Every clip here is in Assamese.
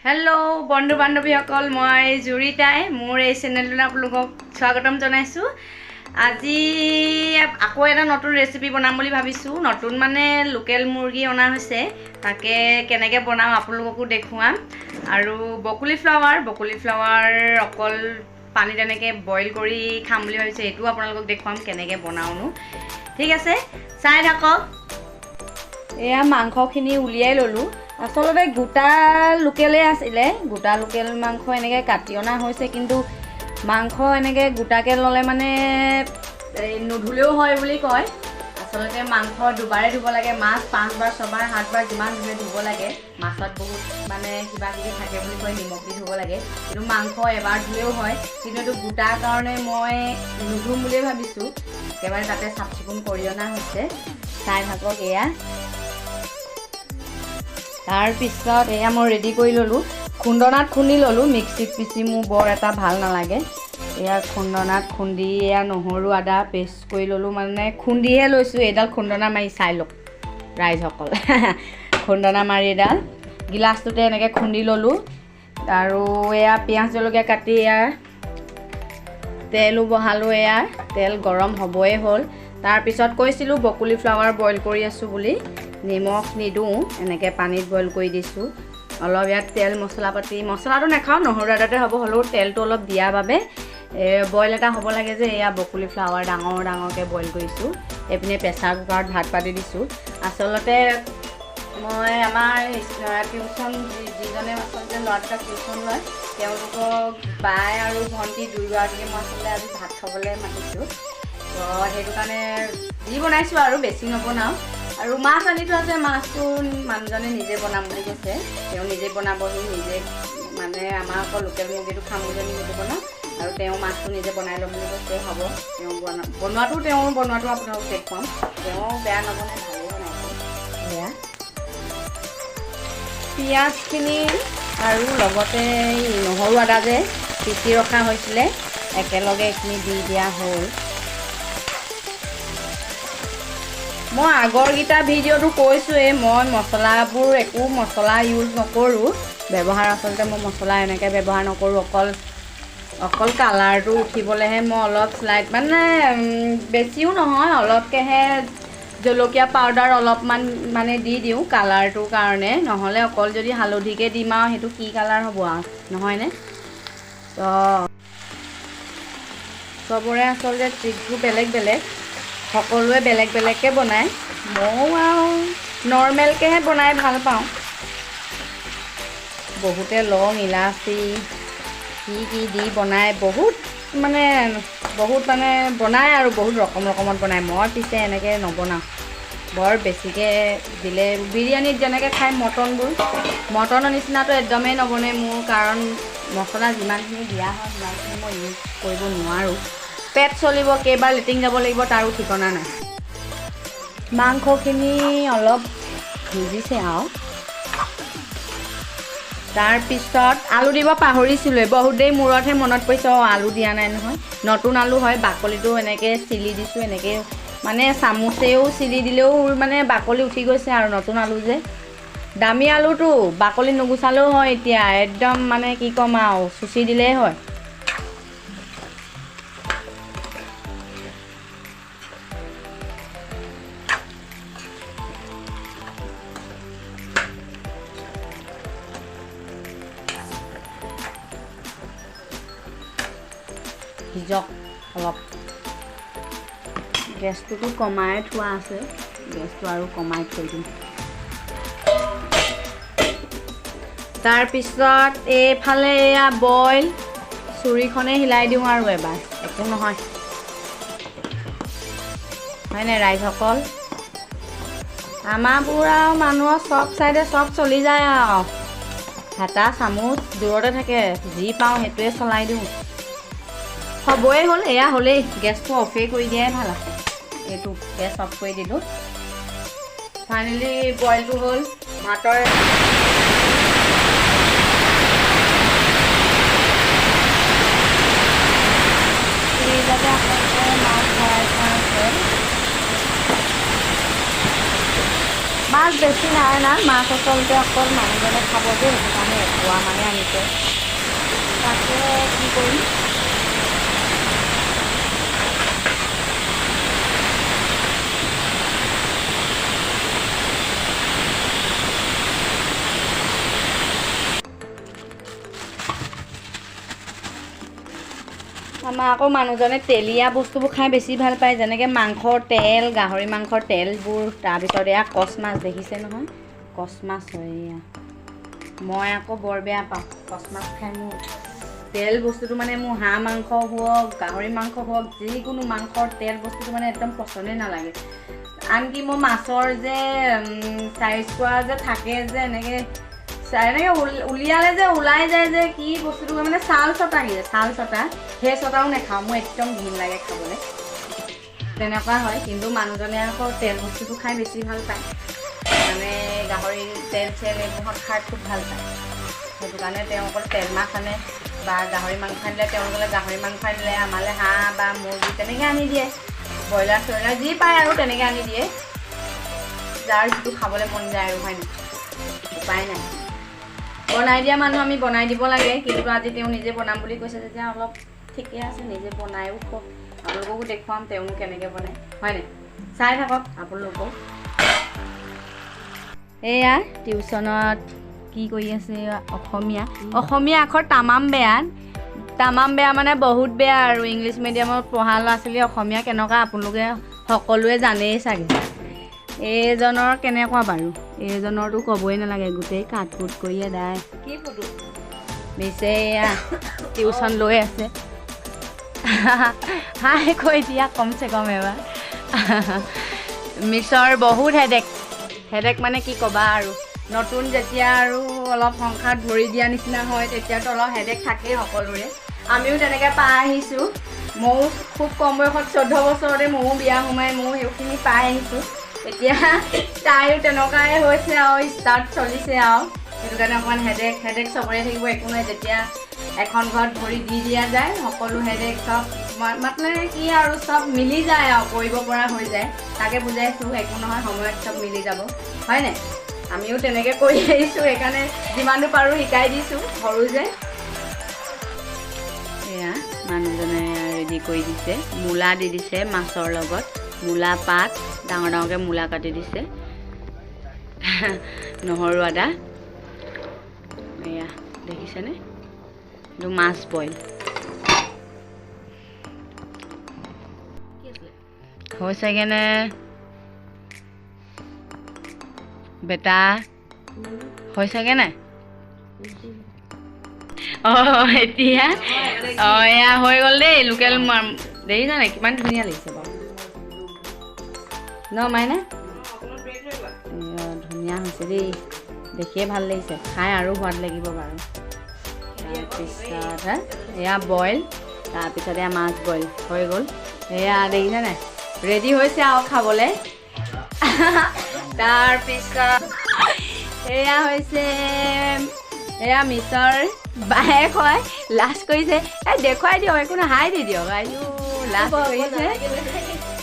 हेलो बंधु बान्धवीসকল মই জুৰিতাই মোৰ এই চেনেললৈ আপোনালোকক স্বাগতম জনাইছোঁ। আজি আকৌ এটা নতুন ৰেচিপি বনাম বুলি ভাবিছোঁ। নতুন মানে লোকেল মুৰ্গী অনা হৈছে, তাকে কেনেকৈ বনাম আপোনালোককো দেখুৱাম। আৰু বকুলি ফ্লাৱাৰ অকল পানীত এনেকৈ বইল কৰি খাম বুলি ভাবিছোঁ, এইটোও আপোনালোকক দেখুৱাম কেনেকৈ বনাওঁনো। ঠিক আছে, চাই থাকক। এয়া মাংসখিনি উলিয়াই ল'লোঁ। আচলতে গোটা লোকেলে আছিলে, গোটা লোকেল মাংস এনেকৈ কাটি অনা হৈছে, কিন্তু মাংস এনেকৈ গোটাকৈ ল'লে মানে নুধুলেও হয় বুলি কয়। আচলতে মাংস দুবাৰে ধুব লাগে, মাছ 5 বাৰ 6 বাৰ 7 বাৰ যিমান ধুলে ধুব লাগে। মাছত বহুত মানে কিবা কিবি থাকে বুলি কয়, নিমখ দি ধুব লাগে, কিন্তু মাংস এবাৰ ধুলেও হয়। কিন্তু এইটো গোটাৰ কাৰণে মই নুধুম বুলিয়ে ভাবিছোঁ, একেবাৰে তাতে চাফ চিকুণ কৰি অনা হৈছে। চাই থাকক। এয়া তাৰপিছত এয়া মই ৰেডি কৰি ল'লোঁ, খুন্দনাত খুন্দি ল'লোঁ। মিক্সিত পিচি মোৰ বৰ এটা ভাল নালাগে। এয়া খুন্দনাত খুন্দি এয়া নহৰু আদা পেষ্ট কৰি ল'লোঁ, মানে খুন্দিহে লৈছোঁ। এইডাল খুন্দনা মাৰি চাই লওক ৰাইজসকল। খুন্দনা মাৰি এডাল গিলাচটোতে এনেকৈ খুন্দি ল'লোঁ। আৰু এয়া পিঁয়াজ জলকীয়া কাটি এয়া তেলো বহালোঁ। এয়া তেল গৰম হ'বই হ'ল। তাৰপিছত কৈছিলোঁ বকুলি ফ্লাৱাৰ বইল কৰি আছোঁ বুলি, নিমখ নিদিওঁ, এনেকৈ পানীত বইল কৰি দিছোঁ। অলপ ইয়াত তেল মছলাটো নাখাওঁ, নহৰু আদাতে হ'ব, হ'লেও তেলটো অলপ দিয়াৰ বাবে বইল এটা হ'ব লাগে যে। এয়া বকুলি ফ্লাৱাৰ ডাঙৰকৈ বইল কৰিছোঁ। এইপিনে প্ৰেছাৰ কুকাৰত ভাত পাতি দিছোঁ। আচলতে মই আমাৰ টিউশ্যন যিজনে আচলতে ল'ৰাটোক টিউশ্যন লয়, তেওঁলোকক বাই আৰু ভণ্টি দুয়োগৰাকীকে মই আচলতে আজি ভাত খাবলৈ মাতিছোঁ। তো সেইটো কাৰণে যি বনাইছোঁ আৰু বেছি নবনাওঁ। আৰু মাছ আনি থোৱা আছে, মাছটো মানুহজনে নিজে বনাম বুলি কৈছে। তেওঁ নিজে বনাবহি, নিজে মানে আমাৰ আকৌ লোকেল মুৰ্গীটো খাম বুলি নিজে বনাওঁ, আৰু তেওঁ মাছটো নিজে বনাই ল'ম বুলি কৈছে। হ'ব, তেওঁ বনোৱাটো আপোনালোকক দেখুৱাম। তেওঁ বেয়া নবনাই, ভালেই বনাইছে। এয়া পিঁয়াজখিনি আৰু লগতে নহৰু আদা যে পিচি ৰখা হৈছিলে, একেলগে এইখিনি দি দিয়া হ'ল। মই আগৰকেইটা ভিডিঅ'টো কৈছোঁৱেই, মই মছলাবোৰ একো মছলা ইউজ নকৰোঁ, ব্যৱহাৰ আচলতে মই মছলা এনেকৈ ব্যৱহাৰ নকৰোঁ। অকল কালাৰটো উঠিবলৈহে মই অলপ স্লাইড মানে বেছিও নহয়, অলপকৈহে জলকীয়া পাউডাৰ অলপমান মানে দি দিওঁ কালাৰটোৰ কাৰণে। নহ'লে অকল যদি হালধিকৈ দিম আৰু সেইটো কি কালাৰ হ'ব আৰু, নহয়নে? তো চবৰে আচলতে ট্ৰিকবোৰ বেলেগ বেলেগ, সকলোৱে বেলেগ বেলেগকৈ বনায়। ময়ো আৰু নৰ্মেলকৈহে বনাই ভাল পাওঁ। বহুতে লং ইলাচি কি দি বনায়, বহুত মানে বনায় আৰু বহুত ৰকমত বনায়। মই পিছে এনেকৈ নবনাওঁ, বৰ বেছিকৈ দিলে বিৰিয়ানীত যেনেকৈ খাই মটনৰ নিচিনাটো একদমেই নবনে মোৰ, কাৰণ মছলা যিমানখিনি দিয়া হয় সিমানখিনি মই ইউজ কৰিব নোৱাৰোঁ। পেট চলিব, কেইবাৰ লেট্ৰিন যাব লাগিব তাৰো ঠিকনা নাই। মাংসখিনি অলপ ভিজিছে আৰু তাৰপিছত আলু দিব পাহৰিছিলোঁৱে, বহুত দেৰি মূৰতহে মনত পৰিছে। আলু দিয়া নাই নহয়, নতুন আলু হয়। বাকলিটো এনেকৈ চিলি দিছোঁ, এনেকৈ মানে চামুচেও চিলি দিলেও মানে বাকলি উঠি গৈছে, আৰু নতুন আলু যে দামী আলুটো বাকলি নুগুচালেও হয়। এতিয়া একদম মানে কি ক'ম আৰু, চুচি দিলেই হয়। সিজক অলপ, গেছটোতো কমাই থোৱা আছে, গেছটো আৰু কমাই থৈ দিম। তাৰপিছত এইফালে এয়া বইল, চুৰিখনে হিলাই দিওঁ আৰু এবাৰ, একো নহয়, হয়নে ৰাইজসকল? আমাৰবোৰ আৰু মানুহৰ চব চাইডে চব চলি যায় আৰু, হেতা চামুচ দূৰতে থাকে, যি পাওঁ সেইটোৱে চলাই দিওঁ। হ'বই হ'ল, এয়া হ'লেই, গেছটো অফেই কৰি দিয়াই ভাল আছে। এইটো গেছ অফ কৰি দিলোঁ। ফাইনেলি বইলটো হ'ল। ভাতৰ ফ্ৰিজতে আপোনালোকে মাছ ভৰাই থোৱা আছে। মাছ মাছ বেছি নাই না মাছ আচলতে অকল মানুহজনে খাব যে সেইটো কাৰণে এপোৱা মানে আনিছে তাকে কি কৰিম আমাৰ আকৌ মানুহজনে তেলীয়া বস্তুবোৰ খাই বেছি ভাল পায় যেনেকৈ মাংসৰ তেল গাহৰি মাংসৰ তেলবোৰ তাৰপিছত এয়া কচ মাছ দেখিছে নহয় কচ মাছ হয় এয়া মই আকৌ বৰ বেয়া পাওঁ কচ মাছ খাই মোৰ তেল বস্তুটো মানে মোৰ হাঁহ মাংস হওক গাহৰি মাংস হওক যিকোনো মাংসৰ তেল বস্তুটো মানে একদম পচন্দেই নালাগে আনকি মোৰ মাছৰ যে চাইজ কৰা যে থাকে যে এনেকৈ এনেকৈ উলিয়ালে যে ওলাই যায় যে কি বস্তুটো মানে ছাল চটা কি ছাল চটা সেই চটাও নাখাওঁ মোৰ একদম ঘিণ লাগে খাবলৈ তেনেকুৱা হয় কিন্তু মানুহজনে আকৌ তেল বস্তুটো খাই বেছি ভাল পায় মানে গাহৰি তেল চেল এইবোৰত খাই খুব ভাল পায় সেইটো কাৰণে তেওঁ অকল তেল মাছ আনে বা গাহৰি মাংস আনিলে তেওঁলোকে গাহৰি মাংস আনিলে আমালৈ হাঁহ বা মুৰ্গী তেনেকৈ আনি দিয়ে ব্ৰইলাৰ চইলাৰ যি পায় আৰু তেনেকৈ আনি দিয়ে যাৰ যিটো খাবলৈ মন যায় আৰু হয় নাই উপায় নাই বনাই দিয়া মানুহ আমি বনাই দিব লাগে কিন্তু আজি তেওঁ নিজে বনাম বুলি কৈছে যেতিয়া অলপ ঠিকে আছে নিজে বনায়ো খুব আপোনালোককো দেখুৱাম তেওঁনো কেনেকৈ বনায় হয় নাই চাই থাকক আপোনালোকক এয়া টিউশ্যনত কি কৰি আছে অসমীয়া আখৰ তামাম বেয়া মানে বহুত বেয়া আৰু ইংলিছ মিডিয়ামত পঢ়া ল'ৰা ছোৱালী অসমীয়া কেনেকুৱা আপোনালোকে সকলোৱে জানেই চাগে এইজনৰ কেনেকুৱা বাৰু এইজনৰতো ক'বই নালাগে গোটেই কাট কুট কৰি এদায় কি ফটো মিছে এয়া টিউশ্যন লৈ আছে হাই কৈ দিয়া কমচে কম এবাৰ মিছৰ বহুত হেডেক মানে কি ক'বা আৰু নতুন যেতিয়া আৰু অলপ সংসাৰত ভৰি দিয়া নিচিনা হয় তেতিয়াতো অলপ হেডেক থাকেই সকলোৰে আমিও তেনেকৈ পাই আহিছোঁ ময়ো খুব কম বয়সত 14 বছৰতে ময়ো বিয়া সোমাই ময়ো সেইখিনি পাই আহিছোঁ এতিয়া তাইও তেনেকুৱাই হৈছে আৰু ষ্টাৰ্ট চলিছে আৰু সেইটো কাৰণে অকণমান হেডেক চবৰে থাকিব একো নাই যেতিয়া এখন ঘৰত ভৰি দি দিয়া যায় সকলো হেডেক চব মানে কি আৰু চব মিলি যায় আৰু কৰিব পৰা হৈ যায় তাকে বুজাইছোঁ একো নহয় সময়ত চব মিলি যাব হয় নাই আমিও তেনেকৈ কৰি আহিছোঁ সেইকাৰণে যিমানটো পাৰোঁ শিকাই দিছোঁ সৰু যে এয়া মানুহজনে ৰেডি কৰি দিছে মূলা দি দিছে মাছৰ লগত মূলা পাত ডাঙৰ ডাঙৰকৈ মূলা কাটি দিছে নহৰু আদা এয়া দেখিছেনে এইটো মাছ বইল হৈছেগৈনে বেটা হৈছেগৈ নাই এতিয়া এয়া হৈ গ'ল দেই লোকেল দেখিছা নাই কিমান ধুনীয়া লাগিছে বাৰু ন মাইনা ধুনীয়া হৈছে দেই দেখিয়ে ভাল লাগিছে খাই আৰু সোৱাদ লাগিব বাৰু তাৰপিছত এয়া বইল তাৰপিছত এয়া মাছ বইল হৈ গ'ল এয়া দেখিছে নাই ৰেডি হৈছে আৰু খাবলৈ তাৰপিছত এয়া হৈছে এয়া মিছৰ বায়ে কয় লাজ কৰিছে দেখুৱাই দিয়ক একো হাই দি দিয়ক লাজ কৰিছে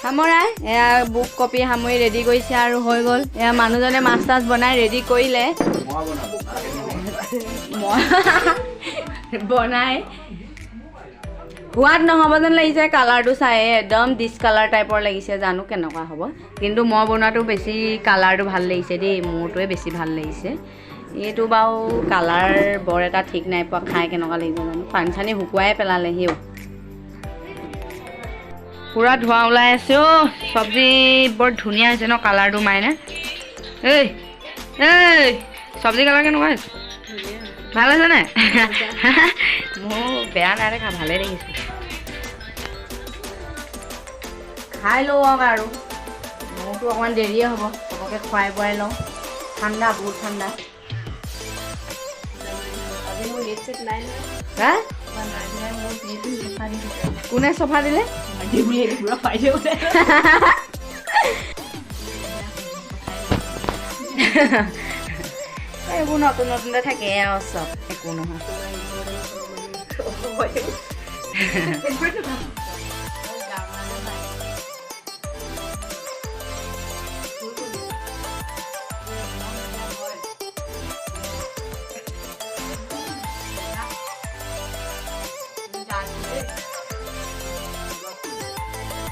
সামৰাই এয়া বুক কপি সামৰি ৰেডি কৰিছে আৰু হৈ গ'ল এয়া মানুহজনে মাছ চাছ বনাই ৰেডি কৰিলে বনাই সোৱাদ নহ'ব যেন লাগিছে কালাৰটো চাই একদম ডিছকালাৰ টাইপৰ লাগিছে জানো কেনেকুৱা হ'ব কিন্তু মই বনোৱাটো বেছি কালাৰটো ভাল লাগিছে দেই মোৰটোৱে বেছি ভাল লাগিছে এইটো বাৰু কালাৰ বৰ এটা ঠিক নাই পোৱা খাই কেনেকুৱা লাগিব জানো পানী চানী শুকুৱাই পেলালে সিও পুৰা ধোঁৱা ওলাই আছে চব্জি বৰ ধুনীয়া হৈছে ন কালাৰটো মাইনে এই চব্জি কালাৰ কেনেকুৱা হৈছে ভাল হৈছে নাই মোৰ বেয়া নাই দেখা ভালে দেখিছোঁ খাই লওঁ আৰু মোৰতো অকণমান দেৰিয়ে হ'ব চবকে খুৱাই বোৱাই লওঁ ঠাণ্ডা বহুত ঠাণ্ডা কোনে চফা দিলে এইবোৰ নতুন নতুনতে থাকে আৰু চব একো নহয়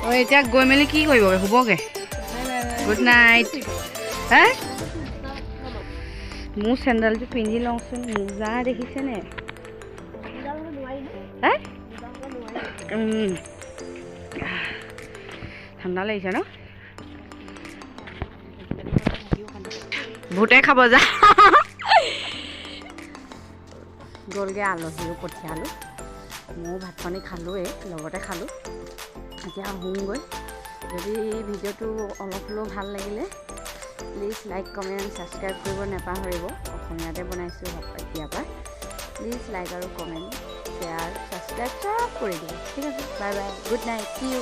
এতিয়া গৈ মেলি কি কৰিবগৈ শুবগৈ গুড নাইট হে মোৰ চেণ্ডেলটো পিন্ধি লওঁচোন মোজা দেখিছেনে ঠাণ্ডা লাগিছে ন ভূতে খাব যা গ'লগৈ আলহীও পঠিয়ালোঁ ময়ো ভাত পানী খালোঁৱেই লগতে খালোঁ এতিয়া আহোঁগৈ যদি ভিডিঅ'টো অলপ হ'লেও ভাল লাগিলে প্লিজ লাইক কমেণ্ট ছাবস্ক্ৰাইব কৰিব নাপাহৰিব অসমীয়াতে বনাইছোঁ এতিয়াৰ পৰা প্লিজ লাইক আৰু কমেণ্ট শ্বেয়াৰ ছাবস্ক্ৰাইব চব কৰি দিব ঠিক আছে bye bye good night see U